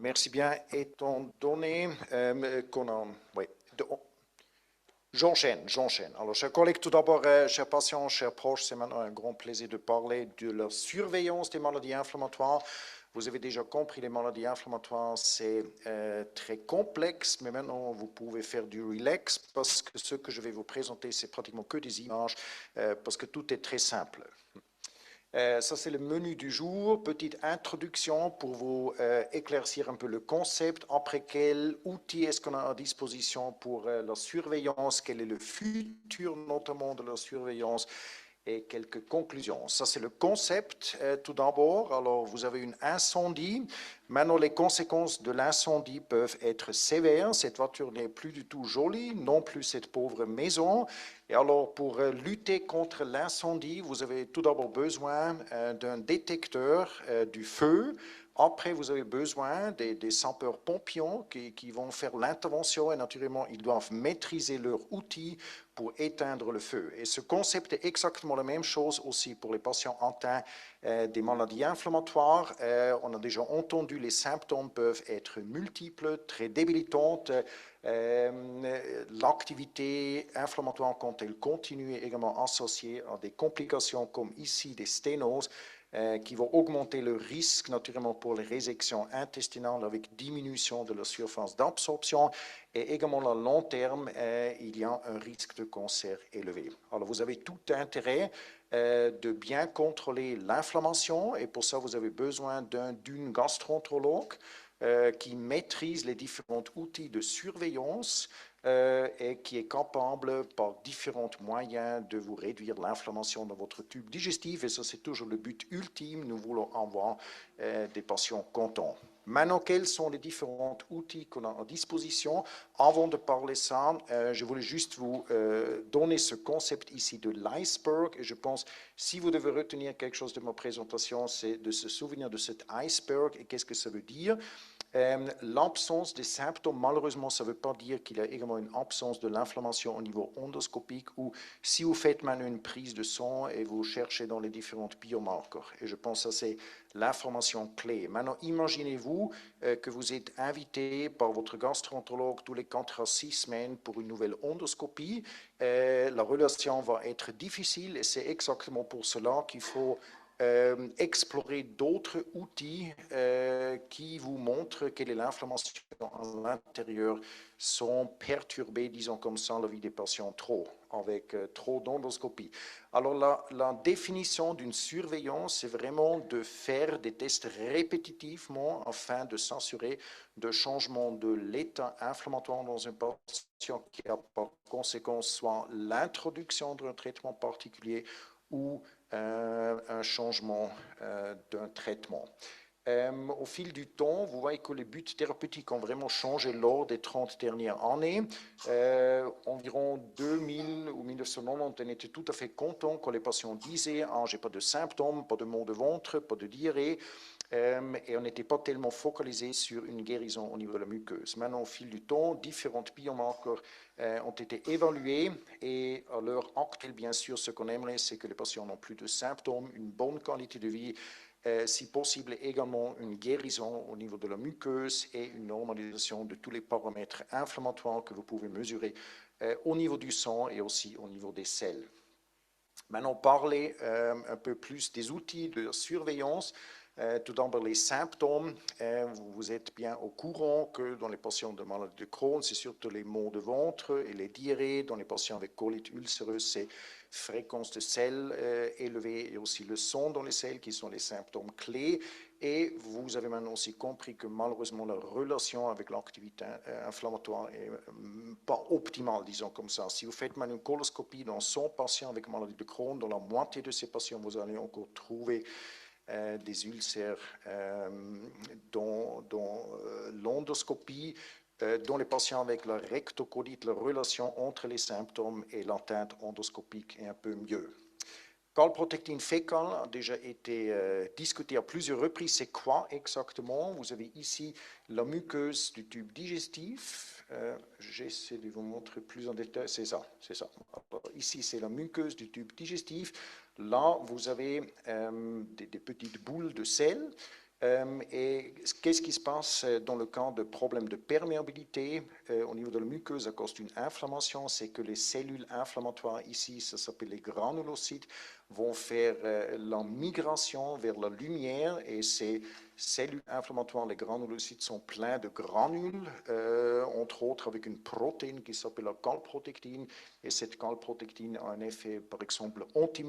Merci bien. Étant donné qu'on a... Oui, j'enchaîne. Alors, chers collègues, tout d'abord, chers patients, chers proches, c'est maintenant un grand plaisir de parler de la surveillance des maladies inflammatoires. Vous avez déjà compris, les maladies inflammatoires, c'est très complexe, mais maintenant, vous pouvez faire du relax parce que ce que je vais vous présenter, c'est pratiquement que des images, parce que tout est très simple. Ça, c'est le menu du jour. Petite introduction pour vous éclaircir un peu le concept. Après, quel outil est-ce qu'on a à disposition pour la surveillance? Quel est le futur, notamment, de la surveillance? Et quelques conclusions. Ça, c'est le concept tout d'abord. Alors, vous avez une incendie. Maintenant, les conséquences de l'incendie peuvent être sévères. Cette voiture n'est plus du tout jolie, non plus cette pauvre maison. Et alors, pour lutter contre l'incendie, vous avez tout d'abord besoin d'un détecteur du feu. Après, vous avez besoin des sapeurs-pompiers qui vont faire l'intervention et naturellement, ils doivent maîtriser leur outil pour éteindre le feu. Et ce concept est exactement la même chose aussi pour les patients atteints des maladies inflammatoires. On a déjà entendu, les symptômes peuvent être multiples, très débilitantes. L'activité inflammatoire, quand elle continue, est également associée à des complications comme ici des sténoses, qui vont augmenter le risque naturellement pour les résections intestinales avec diminution de la surface d'absorption et également à long terme, il y a un risque de cancer élevé. Alors vous avez tout intérêt de bien contrôler l'inflammation et pour ça vous avez besoin d'une gastroentérologue qui maîtrise les différents outils de surveillance et qui est capable, par différents moyens, de vous réduire l'inflammation dans votre tube digestif. Et ça, c'est toujours le but ultime. Nous voulons avoir des patients contents. Maintenant, quels sont les différents outils qu'on a à disposition? Avant de parler ça, je voulais juste vous donner ce concept ici de l'iceberg. Et je pense, si vous devez retenir quelque chose de ma présentation, c'est de se souvenir de cet iceberg. Et qu'est-ce que ça veut dire? L'absence des symptômes, malheureusement, ça ne veut pas dire qu'il y a également une absence de l'inflammation au niveau endoscopique ou si vous faites maintenant une prise de sang et vous cherchez dans les différents biomarqueurs. Et je pense que ça, c'est l'information clé. Maintenant, imaginez-vous que vous êtes invité par votre gastroentérologue tous les 4 à 6 semaines pour une nouvelle endoscopie. La relation va être difficile et c'est exactement pour cela qu'il faut explorer d'autres outils qui vous montrent quelle est l'inflammation à l'intérieur sans perturber, disons comme ça, la vie des patients trop, avec trop d'endoscopie. Alors la définition d'une surveillance, c'est vraiment de faire des tests répétitivement afin de s'assurer de changement de l'état inflammatoire dans un patient qui a par conséquent soit l'introduction d'un traitement particulier ou un changement d'un traitement. Au fil du temps, vous voyez que les buts thérapeutiques ont vraiment changé lors des 30 dernières années. Environ 2000 ou 1990, on était tout à fait content quand les patients disaient « Ah, j'ai pas de symptômes, pas de maux de ventre, pas de diarrhée ». Et on n'était pas tellement focalisé sur une guérison au niveau de la muqueuse. Maintenant, au fil du temps, différents biomarqueurs ont été évalués et à l'heure actuelle, bien sûr, ce qu'on aimerait, c'est que les patients n'ont plus de symptômes, une bonne qualité de vie, si possible également une guérison au niveau de la muqueuse et une normalisation de tous les paramètres inflammatoires que vous pouvez mesurer au niveau du sang et aussi au niveau des selles. Maintenant, parler un peu plus des outils de surveillance. Tout d'abord, les symptômes. Vous êtes bien au courant que dans les patients de maladie de Crohn, c'est surtout les maux de ventre et les diarrhées. Dans les patients avec colite ulcéreuse, c'est fréquence de selles élevée et aussi le sang dans les selles qui sont les symptômes clés. Et vous avez maintenant aussi compris que malheureusement la relation avec l'activité inflammatoire est pas optimale, disons comme ça. Si vous faites maintenant une coloscopie dans 100 patients avec maladie de Crohn, dans la moitié de ces patients, vous allez encore trouver des ulcères dans l'endoscopie. Dans les patients avec la rectocolite, la relation entre les symptômes et l'atteinte endoscopique est un peu mieux. Calprotectine fécale a déjà été discuté à plusieurs reprises. C'est quoi exactement? Vous avez ici la muqueuse du tube digestif. J'essaie de vous montrer plus en détail. C'est ça, c'est ça. Alors, ici, c'est la muqueuse du tube digestif. Là, vous avez des petites boules de sel Et qu'est-ce qui se passe dans le cas de problèmes de perméabilité au niveau de la muqueuse à cause d'une inflammation? C'est que les cellules inflammatoires ici, ça s'appelle les granulocytes, vont faire la migration vers la lumière et ces cellules inflammatoires, les granulocytes, sont pleins de granules, entre autres avec une protéine qui s'appelle la calprotectine. Et cette calprotectine a un effet, par exemple, contre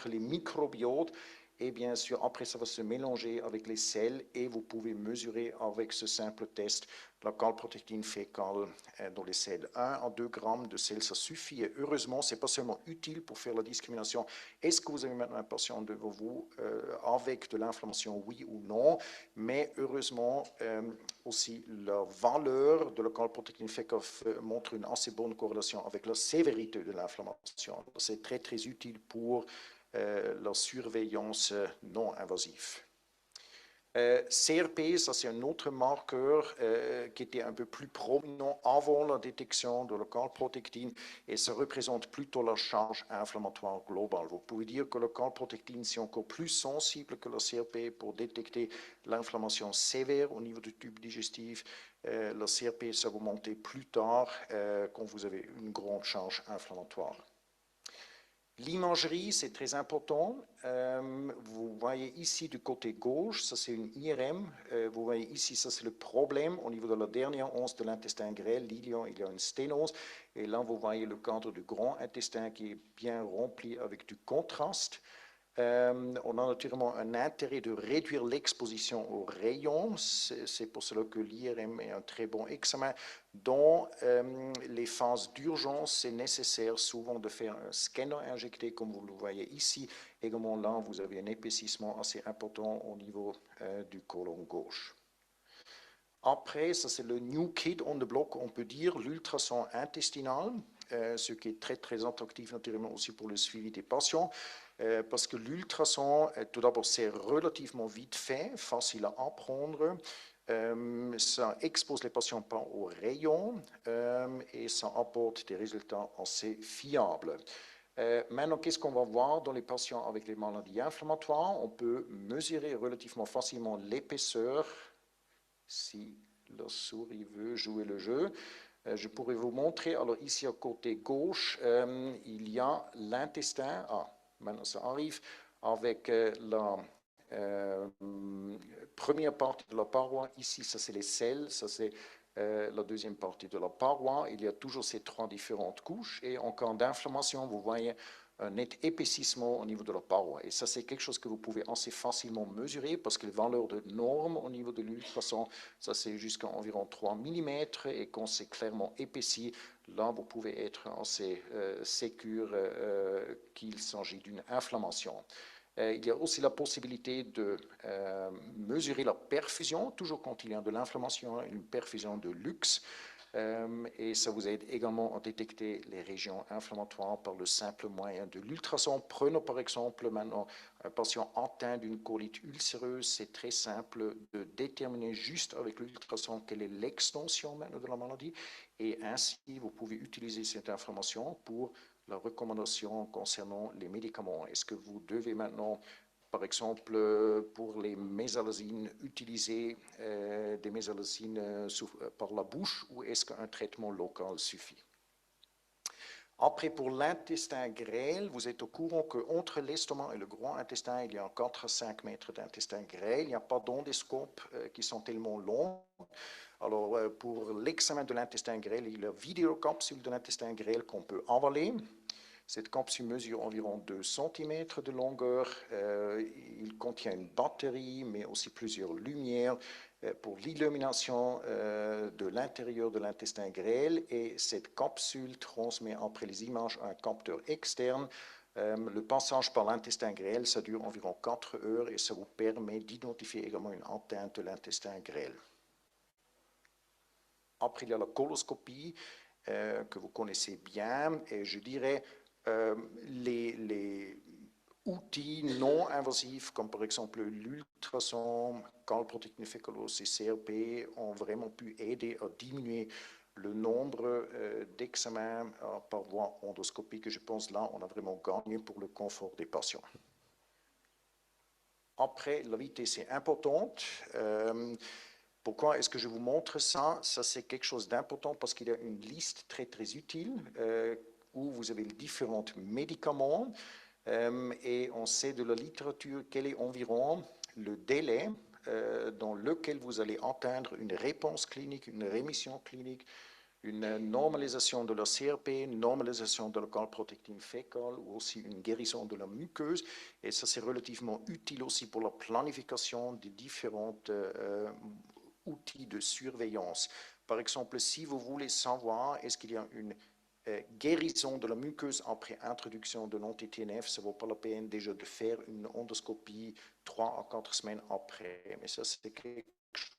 les microbiotes. Et bien sûr, après, ça va se mélanger avec les sels et vous pouvez mesurer avec ce simple test la calprotectine fécale dans les sels. 1 à 2 grammes de sel, ça suffit. Et heureusement, ce n'est pas seulement utile pour faire la discrimination. Est-ce que vous avez maintenant un patient devant vous avec de l'inflammation, oui ou non? Mais heureusement, aussi, la valeur de la calprotectine fécale montre une assez bonne corrélation avec la sévérité de l'inflammation. C'est très, très utile pour la surveillance non invasive. CRP, ça c'est un autre marqueur qui était un peu plus prominent avant la détection de la calprotectine et ça représente plutôt la charge inflammatoire globale. Vous pouvez dire que la calprotectine c'est encore plus sensible que la CRP pour détecter l'inflammation sévère au niveau du tube digestif. La CRP, ça va monter plus tard quand vous avez une grande charge inflammatoire. L'imagerie, c'est très important. Vous voyez ici du côté gauche, ça c'est une IRM. Vous voyez ici, ça c'est le problème au niveau de la dernière once de l'intestin grêle, l'ilion, il y a une sténose. Et là, vous voyez le cadre du grand intestin qui est bien rempli avec du contraste. On a naturellement un intérêt de réduire l'exposition aux rayons. C'est pour cela que l'IRM est un très bon examen. Dans les phases d'urgence, c'est nécessaire souvent de faire un scanner injecté, comme vous le voyez ici. Également là, vous avez un épaississement assez important au niveau du côlon gauche. Après, ça c'est le new kid on the block, on peut dire, l'ultrason intestinal, ce qui est très très attractif naturellement aussi pour le suivi des patients. Parce que l'ultrason, tout d'abord, c'est relativement vite fait, facile à apprendre. Ça expose les patients pas aux rayons et ça apporte des résultats assez fiables. Maintenant, qu'est-ce qu'on va voir dans les patients avec les maladies inflammatoires? On peut mesurer relativement facilement l'épaisseur si la souris veut jouer le jeu. Je pourrais vous montrer, alors ici à côté gauche, il y a l'intestin. Ah, maintenant ça arrive avec la première partie de la paroi. Ici, ça c'est les selles, ça c'est la deuxième partie de la paroi. Il y a toujours ces trois différentes couches et en cas d'inflammation, vous voyez un net épaississement au niveau de la paroi. Et ça, c'est quelque chose que vous pouvez assez facilement mesurer parce que les valeurs de norme au niveau de l'ultrason, ça c'est jusqu'à environ 3 mm et quand c'est clairement épaissi, là, vous pouvez être assez sécure qu'il s'agit d'une inflammation. Il y a aussi la possibilité de mesurer la perfusion, toujours quand il y a de l'inflammation, une perfusion de luxe. Et ça vous aide également à détecter les régions inflammatoires par le simple moyen de l'ultrason. Prenons par exemple maintenant un patient atteint d'une colite ulcéreuse. C'est très simple de déterminer juste avec l'ultrason quelle est l'extension maintenant de la maladie. Et ainsi, vous pouvez utiliser cette information pour la recommandation concernant les médicaments. Est-ce que vous devez maintenant, par exemple, pour les mésalazines, utiliser des mésalazines par la bouche ou est-ce qu'un traitement local suffit? Après, pour l'intestin grêle, vous êtes au courant qu'entre l'estomac et le grand intestin, il y a 4 à 5 mètres d'intestin grêle. Il n'y a pas d'endoscopes qui sont tellement longs. Alors, pour l'examen de l'intestin grêle, il y a la vidéocapsule de l'intestin grêle qu'on peut avaler. Cette capsule mesure environ 2 cm de longueur. Il contient une batterie, mais aussi plusieurs lumières pour l'illumination de l'intérieur de l'intestin grêle. Et cette capsule transmet après les images à un capteur externe. Le passage par l'intestin grêle, ça dure environ 4 heures et ça vous permet d'identifier également une atteinte de l'intestin grêle. Après, il y a la coloscopie que vous connaissez bien et je dirais les outils non invasifs comme par exemple l'ultrason, calprotectin fécalose et CRP ont vraiment pu aider à diminuer le nombre d'examens par voie endoscopique. Je pense là, on a vraiment gagné pour le confort des patients. Après, la vitesse est importante. Pourquoi est-ce que je vous montre ça? Ça, c'est quelque chose d'important parce qu'il y a une liste très, très utile où vous avez différents médicaments et on sait de la littérature quel est environ le délai dans lequel vous allez atteindre une réponse clinique, une rémission clinique, une normalisation de la CRP, une normalisation de la calprotectine fécale ou aussi une guérison de la muqueuse. Et ça, c'est relativement utile aussi pour la planification des différents outils de surveillance. Par exemple, si vous voulez savoir est-ce qu'il y a une guérison de la muqueuse après introduction de l'anti-TNF, ça ne vaut pas la peine déjà de faire une endoscopie 3 à 4 semaines après. Mais ça, c'est quelque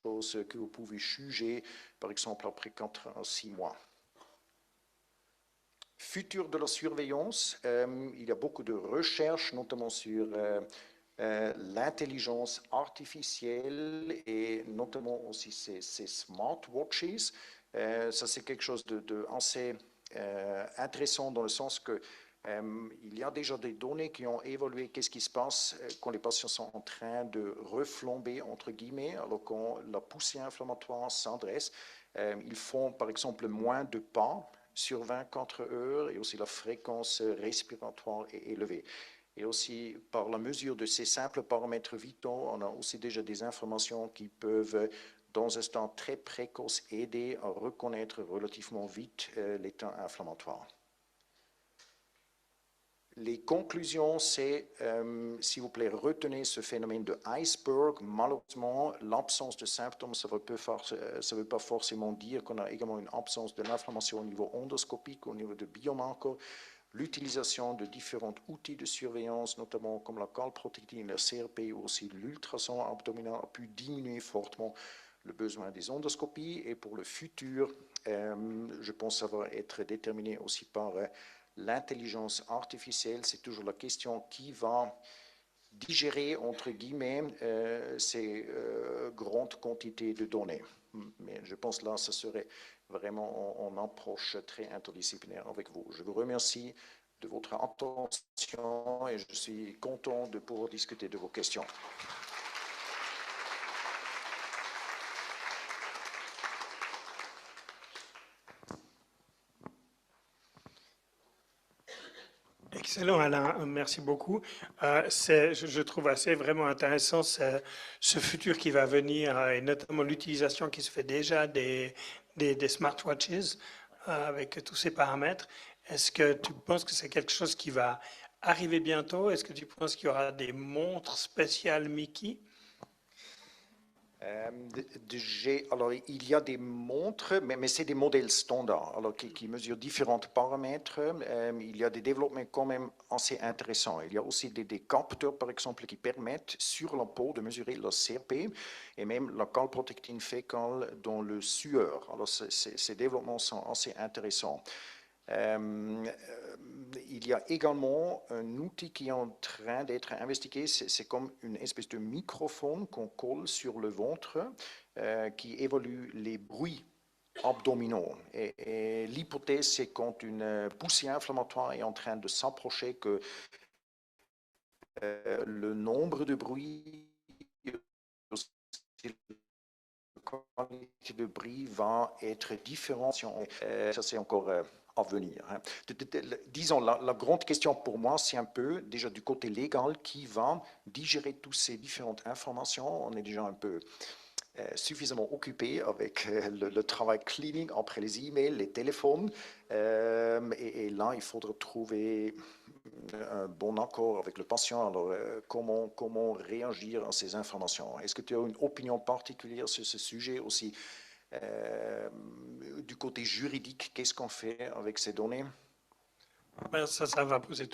chose que vous pouvez juger, par exemple, après 4 à 6 mois. Futur de la surveillance, il y a beaucoup de recherches, notamment sur l'intelligence artificielle et notamment aussi ces smartwatches. Ça, c'est quelque chose de assez intéressant dans le sens que il y a déjà des données qui ont évalué qu'est-ce qui se passe quand les patients sont en train de reflamber, entre guillemets, alors quand la poussée inflammatoire s'adresse. Ils font, par exemple, moins de pas sur 24 heures et aussi la fréquence respiratoire est élevée. Et aussi, par la mesure de ces simples paramètres vitaux, on a aussi déjà des informations qui peuvent, dans un stade très précoce, aider à reconnaître relativement vite l'état inflammatoire. Les conclusions, c'est, s'il vous plaît, retenez ce phénomène de iceberg. Malheureusement, l'absence de symptômes, ça ne veut pas forcément dire qu'on a également une absence de l'inflammation au niveau endoscopique, au niveau de biomarqueurs. L'utilisation de différents outils de surveillance, notamment comme la calprotectine, la CRP ou aussi l'ultrason abdominal, a pu diminuer fortement le besoin des endoscopies. Et pour le futur, je pense que ça va être déterminé aussi par l'intelligence artificielle. C'est toujours la question qui va digérer, entre guillemets, ces grandes quantités de données. Mais je pense là, ce serait vraiment en approche très interdisciplinaire avec vous. Je vous remercie de votre attention et je suis content de pouvoir discuter de vos questions. Excellent, Alain, merci beaucoup. Je trouve assez vraiment intéressant ce futur qui va venir et notamment l'utilisation qui se fait déjà des smartwatches avec tous ces paramètres. Est-ce que tu penses que c'est quelque chose qui va arriver bientôt? Est-ce que tu penses qu'il y aura des montres spéciales Mickey? Alors, il y a des montres, mais c'est des modèles standards alors, qui mesurent différents paramètres. Il y a des développements quand même assez intéressants. Il y a aussi des capteurs, par exemple, qui permettent sur la peau de mesurer la CRP et même la calprotectine fécale dans le sueur. Alors, ces développements sont assez intéressants. Il y a également un outil qui est en train d'être investigué, c'est comme une espèce de microphone qu'on colle sur le ventre qui évalue les bruits abdominaux. Et l'hypothèse, c'est quand une poussée inflammatoire est en train de s'approcher que le nombre de bruits, la quantité de bruit va être différent. Ça, c'est encore à venir. Disons, la grande question pour moi, c'est un peu déjà du côté légal qui va digérer toutes ces différentes informations. On est déjà un peu suffisamment occupé avec le travail clinique après les emails, les téléphones. Et là, il faudra trouver un bon accord avec le patient. Alors, comment réagir à ces informations? Est-ce que tu as une opinion particulière sur ce sujet aussi? Du côté juridique, qu'est-ce qu'on fait avec ces données? Ben, ça va poser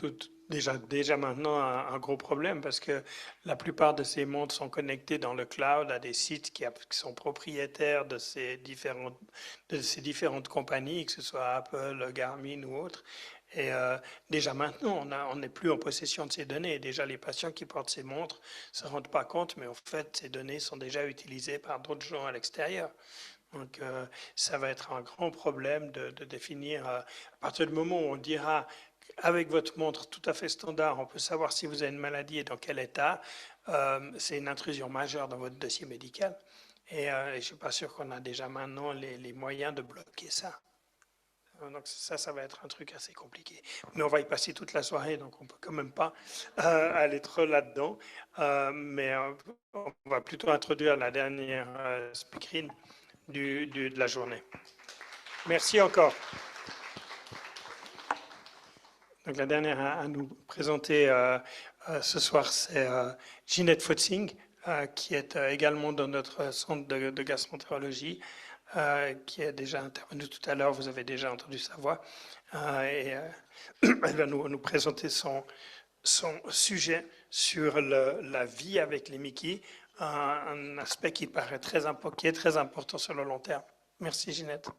déjà maintenant un gros problème parce que la plupart de ces montres sont connectées dans le cloud à des sites qui sont propriétaires de ces différentes compagnies, que ce soit Apple, Garmin ou autres. Et déjà maintenant, on n'est plus en possession de ces données. Déjà, les patients qui portent ces montres ne se rendent pas compte, mais en fait, ces données sont déjà utilisées par d'autres gens à l'extérieur. Donc, ça va être un grand problème de définir, à partir du moment où on dira, avec votre montre tout à fait standard, on peut savoir si vous avez une maladie et dans quel état, c'est une intrusion majeure dans votre dossier médical. Et je ne suis pas sûr qu'on a déjà maintenant les moyens de bloquer ça. Donc ça va être un truc assez compliqué. Mais on va y passer toute la soirée, donc on ne peut quand même pas aller trop là-dedans. Mais on va plutôt introduire la dernière speakerine de la journée. Merci encore. Donc la dernière à nous présenter ce soir, c'est Ginette Fotzing, qui est également dans notre centre de gastroentérologie, qui est déjà intervenue tout à l'heure, vous avez déjà entendu sa voix, et elle va nous présenter son sujet sur la vie avec les Mickey, un aspect qui paraît qui est très important sur le long terme. Merci Ginette.